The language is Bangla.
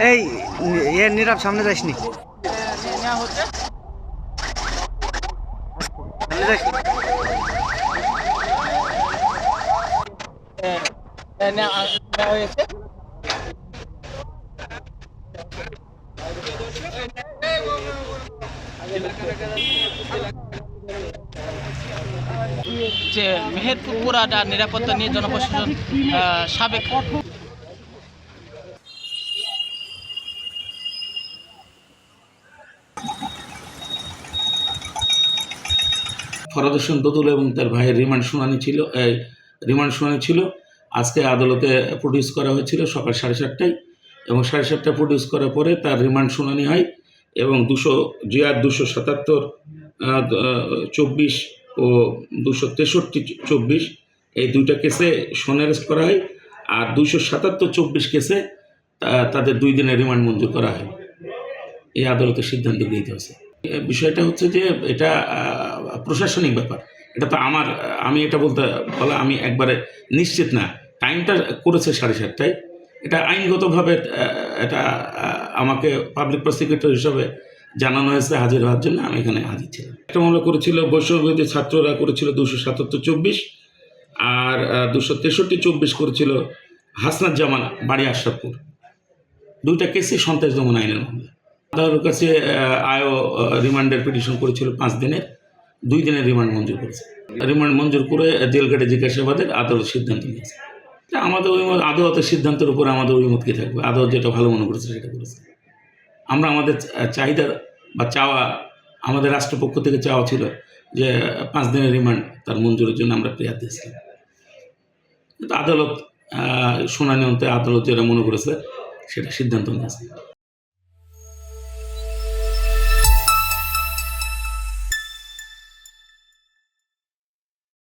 এই এর নীরব সামনে যাসনি, নেওয়া হচ্ছে। সামনে যাসনি। নেওয়া হয়েছে। যে মেহেরপুর পুরাটা নিরাপত্তা নিয়ে জনপ্রশাসন সাবেক ফরহাদ হোসেন দোদুল এবং তার ভাইয়ের রিমান্ড শুনানি ছিল। আজকে আদালতে প্রডিউস করা হয়েছিল সকাল 7:30টায়, এবং 7:30টায় প্রডিউস করার পরে তার রিমান্ড শুনানি হয় এবং জিআর 277 24 ও 263 24 এই দুইটা কেসে সোনারেস্ট করা হয়, আর 277 24 কেসে তাদের 2 দিনের রিমান্ড মঞ্জুর করা হয়। এই আদালতের সিদ্ধান্ত গৃহীত হয়েছে। বিষয়টা হচ্ছে যে এটা প্রশাসনিক ব্যাপার, এটা তো আমি এটা বলা আমি একবারে নিশ্চিত না। টাইমটা করেছে 7:30টায়, এটা আইনগতভাবে এটা আমাকে পাবলিক প্রসিকিউটর হিসাবে জানানো হয়েছে হাজির হওয়ার জন্য। আমি এখানে হাজির ছিলাম। একটা মামলা করেছিল বৈষম্যবিরোধী ছাত্ররা, করেছিল 277 24, আর 263 24 করেছিল হাসনাত জামান, বাড়ি আশরাফপুর। দুইটা কেসই সন্ত্রাস দমন আইনের মামলা। আদালতের কাছে রিমান্ডের পিটিশন করেছিল 5 দিনের, 2 দিনের রিমান্ড মঞ্জুর করেছে। রিমান্ড মঞ্জুর করে জেলগেটে জিজ্ঞাসাবাদের আদালত সিদ্ধান্ত নিয়েছে। আমাদের আদালতের সিদ্ধান্তের উপর আমাদের অভিমত কি থাকবে? আদালত যেটা ভালো মনে করেছে সেটা করেছে। আমরা আমাদের চাহিদা বা চাওয়া, আমাদের রাষ্ট্রপক্ষ থেকে চাওয়া ছিল যে 5 দিনের রিমান্ড তার মঞ্জুরের জন্য আমরা প্রেয়ার দিয়েছিলাম। কিন্তু আদালত শুনানি অন্তে আদালত যেটা মনে করেছে সেটা সিদ্ধান্ত নিয়েছে।